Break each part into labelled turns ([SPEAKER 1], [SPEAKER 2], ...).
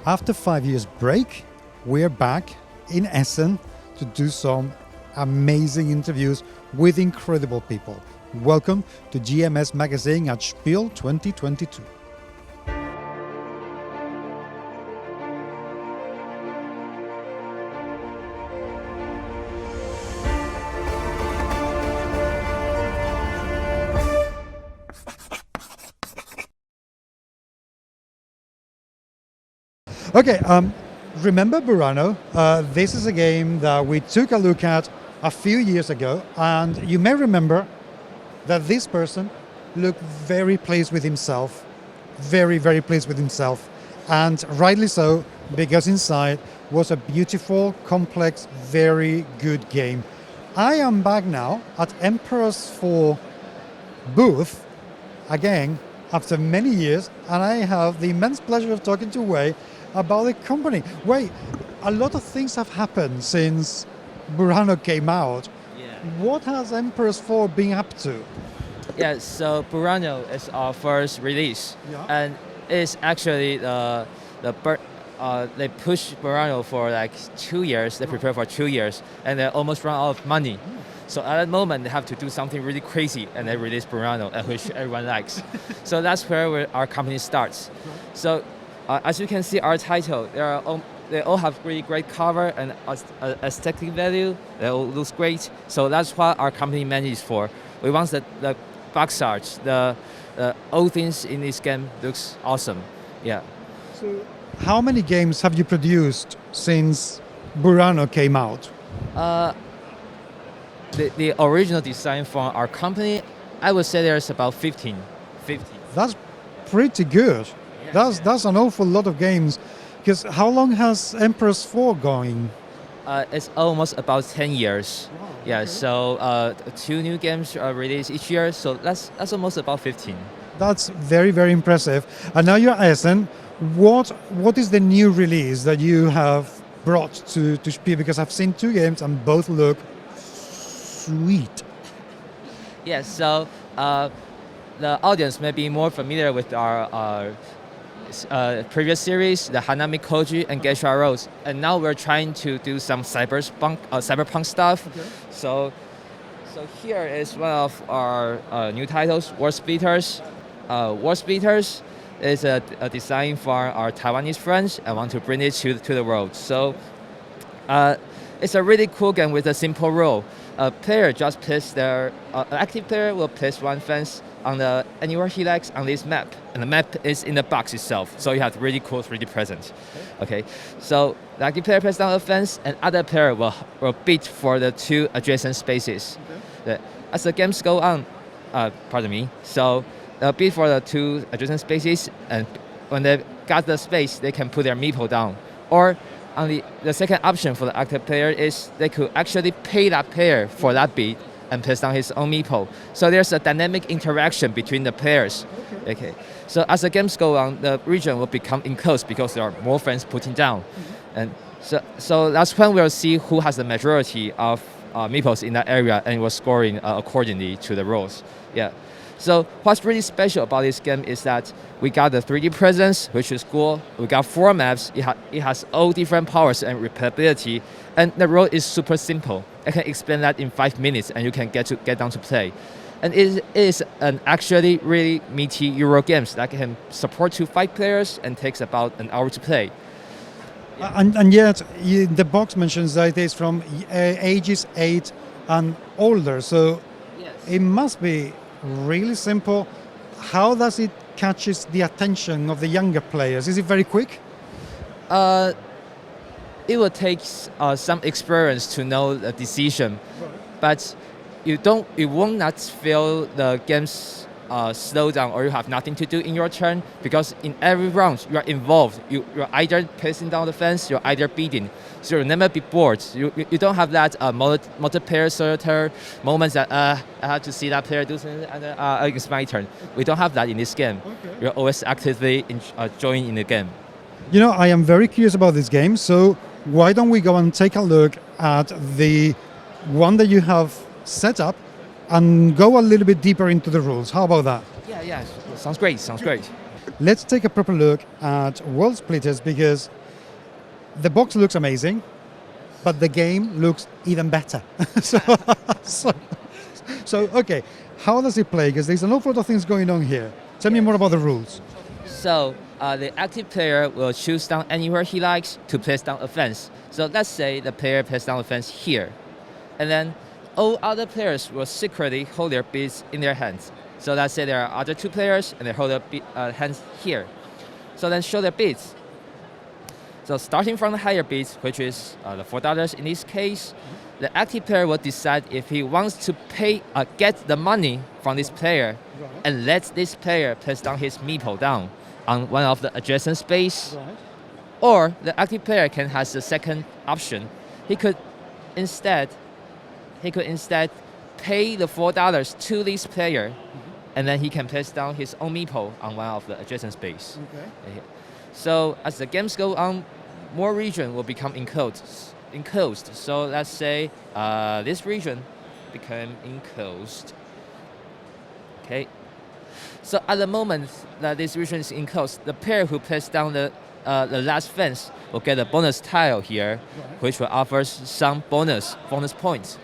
[SPEAKER 1] After 5 years break, we're back in Essen to do some amazing interviews with incredible people. Welcome to GMS Magazine at Spiel 2022. Okay, remember Burano? This is a game that we took a look at a few years ago, and you may remember that this person looked very pleased with himself, very pleased with himself, and rightly so, because inside was a beautiful, complex, very good game. I am back now at Emperor's 4 booth, again, after many years, and I have the immense pleasure of talking to Wei about the company. Wei, a lot of things have happened since Burano came out.
[SPEAKER 2] Yeah.
[SPEAKER 1] What has Emperor's 4 been up to?
[SPEAKER 2] Yeah, so Burano is our first release, and it's actually they pushed Burano for like 2 years. They prepared for 2 years, and they almost run out of money. So at that moment, they have to do something really crazy, and they release Burano, which everyone likes. So that's where our company starts. So as you can see, our title, they all have really great cover and aesthetic value. They all look great. So that's what our company manages for. We want the box art, the old things in this game looks awesome. Yeah.
[SPEAKER 1] So how many games have you produced since Burano came out?
[SPEAKER 2] The original design from our company, I would say there's about 15.
[SPEAKER 1] That's pretty good. That's an awful lot of games. Because how long has Emperor's 4 going?
[SPEAKER 2] It's almost about 10 years.
[SPEAKER 1] Wow,
[SPEAKER 2] yeah,
[SPEAKER 1] okay.
[SPEAKER 2] So 2 new games are released each year, so that's almost about 15.
[SPEAKER 1] That's very impressive. And now you're Essen. What is the new release that you have brought to Spiel? Because I've seen 2 games and both look sweet.
[SPEAKER 2] Yeah, so the audience may be more familiar with our previous series, the Hanami Koji and Geisha Rose, and now we're trying to do some cyberpunk stuff.
[SPEAKER 1] Okay.
[SPEAKER 2] So here is one of our new titles, War Splitters. War Splitters is a design for our Taiwanese friends. I want to bring it to the world. So it's a really cool game with a simple rule. A player just places an active player will place 1 fence on anywhere he likes on this map, and the map is in the box itself, so you have really cool 3D presence. Okay, so the active player places down a fence, and other player will bid for the 2 adjacent spaces. Okay. As the games go on, so they'll bid for the 2 adjacent spaces, and when they got the space, they can put their meeple down. Or on the second option for the active player is they could actually pay that player for that bid and place down his own meeple. So there's a dynamic interaction between the players. Okay. So as the games go on, the region will become enclosed because there are more friends putting down. And so that's when we'll see who has the majority of meeples in that area, and we're scoring accordingly to the rules. Yeah. So what's really special about this game is that we got the 3D presence, which is cool. We got 4 maps. It has all different powers and replayability, and the rule is super simple. I can explain that in 5 minutes, and you can get down to play. And it is an actually really meaty Euro games that can support to 5 players and takes about an hour to play.
[SPEAKER 1] Yeah. And yet the box mentions that it is from ages 8 and older. So
[SPEAKER 2] Yes.
[SPEAKER 1] it must be really simple. How does it catches the attention of the younger players? Is it very quick?
[SPEAKER 2] It will take some experience to know the decision, but you won't not feel the games slow down or you have nothing to do in your turn, because in every round you are involved. You're either placing down the fence, you're either beating. So you'll never be bored. You don't have that multiplayer solitaire moments that I have to see that player do something and it's my turn. We don't have that in this game. Okay. You're always actively joining in the game.
[SPEAKER 1] You know, I am very curious about this game, so why don't we go and take a look at the one that you have set up and go a little bit deeper into the rules. How about that?
[SPEAKER 2] Yeah, sounds great.
[SPEAKER 1] let's take a proper look at World Splitters, because the box looks amazing, but the game looks even better. so, so, okay, how does it play? Because there's an awful lot of things going on here. Tell me more about the rules.
[SPEAKER 2] So the active player will choose down anywhere he likes to place down a fence. So let's say the player places down a fence here, and then all other players will secretly hold their beads in their hands. So let's say there are other two players and they hold their hands here. So then show their beads. So starting from the higher beads, which is the $4 in this case, the active player will decide if he wants to get the money from this player, and let this player place down his meeple down on one of the adjacent space.
[SPEAKER 1] Right.
[SPEAKER 2] Or the active player can has the second option. He could instead pay the $4 to this player, and then he can place down his own meeple on one of the adjacent space.
[SPEAKER 1] Okay.
[SPEAKER 2] So as the games go on, more region will become enclosed. So let's say this region became enclosed. Okay. So at the moment that this region is enclosed, the player who places down the last fence will get a bonus tile here, which will offer some bonus points.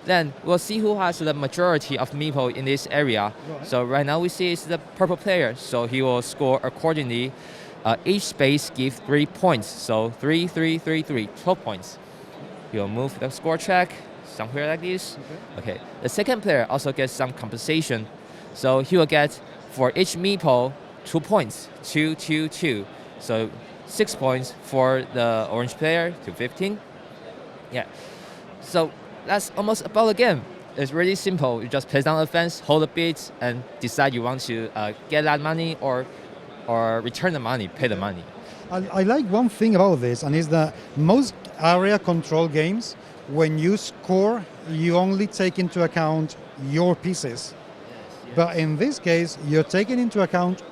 [SPEAKER 2] Then we'll see who has the majority of meeple in this area.
[SPEAKER 1] Right.
[SPEAKER 2] So right now we see it's the purple player, so he will score accordingly. Each space gives 3 points, so 3, 3, 3, 3, 12 points. He will move the score track somewhere like this. Okay. The second player also gets some compensation, so he will get for each meeple 2 points, 2, 2, 2. So 6 points for the orange player to 15. Yeah. So that's almost about the game. It's really simple. You just place down a fence, hold the beads, and decide you want to get that money or return the money, pay the money.
[SPEAKER 1] I like one thing about this, and is that most area control games, when you score, you only take into account your pieces. But in this case, you're taking into account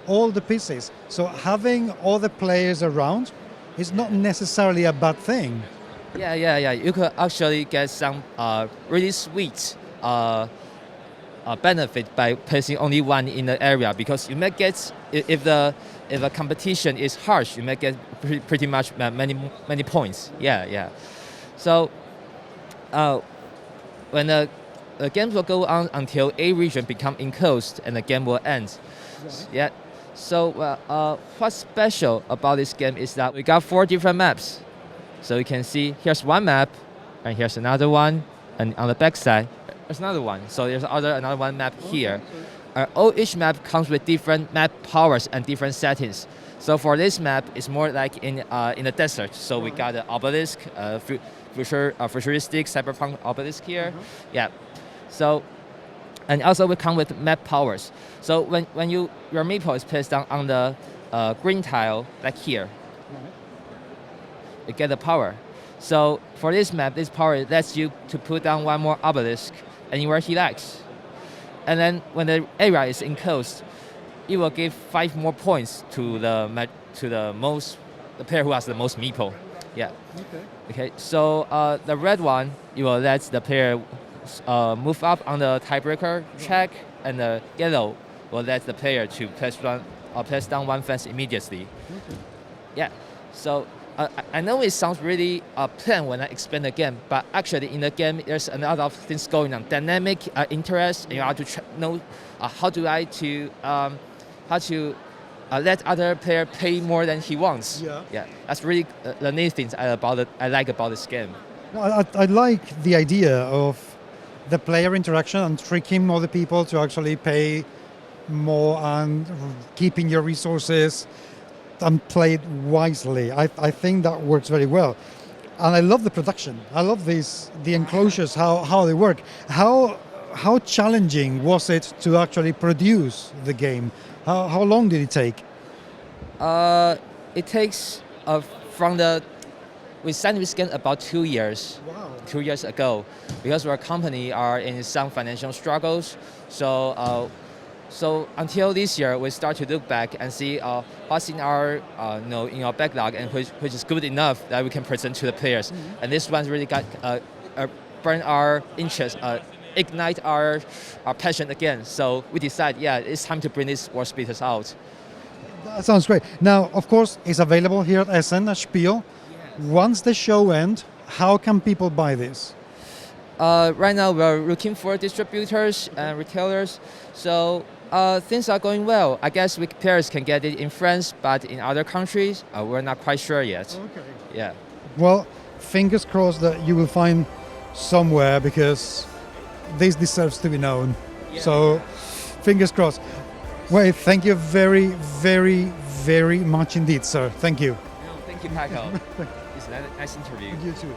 [SPEAKER 1] all the pieces. So having all the players around is not necessarily a bad thing.
[SPEAKER 2] Yeah. You could actually get some really sweet benefit by placing only one in the area, because you may get, if the competition is harsh, you may get pretty much many points. Yeah. So when the games will go on until a region become enclosed and the game will end.
[SPEAKER 1] Right.
[SPEAKER 2] Yeah. So what's special about this game is that we got 4 different maps. So you can see here's one map, and here's another one, and on the back side there's another one. So there's another one map here. Each map comes with different map powers and different settings. So for this map, it's more like in the desert. So we got the obelisk, futuristic cyberpunk obelisk here. Yeah. So, and also we come with map powers. So when your meeple is placed down on the green tile, like here, you get the power. So for this map, this power lets you to put down one more obelisk anywhere he likes. And then when the area is enclosed, it will give 5 more points to the player who has the most meeple. Yeah. Okay. So the red one, you will let the player move up on the tiebreaker track, and the yellow will let the player to place down one fence immediately. Yeah. So I know it sounds really plain when I explain the game, but actually in the game there's a lot of things going on. Dynamic interest, and you have to know how to let other player pay more than he wants. Yeah. That's really the neat things I like about this game.
[SPEAKER 1] I like the idea of the player interaction and tricking other people to actually pay more and keeping your resources and play it wisely. I think that works very well. And I love the production. I love the enclosures, how they work. How challenging was it to actually produce the game? How long did it take?
[SPEAKER 2] It takes we signed this game about 2 years.
[SPEAKER 1] Wow.
[SPEAKER 2] 2 years ago, because our company are in some financial struggles. So until this year, we start to look back and see what's in our backlog, and which is good enough that we can present to the players. And this one really got burn our interest, ignite our passion again. So we decide, it's time to bring these World Splitters out.
[SPEAKER 1] That sounds great. Now, of course, it's available here at Essen at Spiel. Once the show ends, how can people buy this?
[SPEAKER 2] Right now, we're looking for distributors and retailers. So things are going well. I guess we players can get it in France, but in other countries, we're not quite sure yet.
[SPEAKER 1] Okay.
[SPEAKER 2] Yeah.
[SPEAKER 1] Well, fingers crossed that you will find somewhere because this deserves to be known. So, fingers crossed. Wait, thank you very, very, very much indeed, sir. Thank you.
[SPEAKER 2] No, thank you, Paco. It's a nice interview.
[SPEAKER 1] You too.